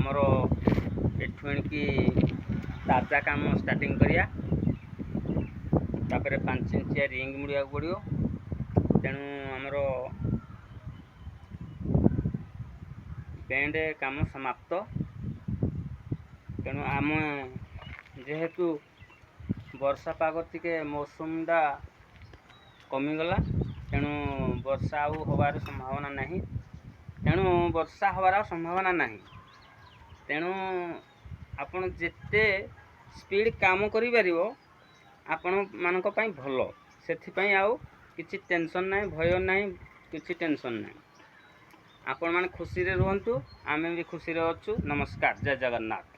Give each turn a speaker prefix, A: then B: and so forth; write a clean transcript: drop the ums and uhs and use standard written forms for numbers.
A: आमर एठू एणिकी ताजा काम स्टार्टिंग करिया तापर 5 इंचिया रिंग मुड़िया पड़ो तेणु आमर बैंड काम समाप्त। तेणु आम जेहेतु वर्षा पाग टिके मौसमटा कमिगला तेणु वर्षा आउ हबार संभावना नहीं। तेणु वर्षा हबार संभावना नहीं तेणु आपण जेते स्पीड काम करि परिबो आपण मानक पई भलो सेथिपई आउ किछि टेंशन नहीं भय नहीं किछि टेंशन नहीं। आपण माने खुशी रे रुहंतु आमे भी खुशी रे अछु। नमस्कार, जय जगन्नाथ।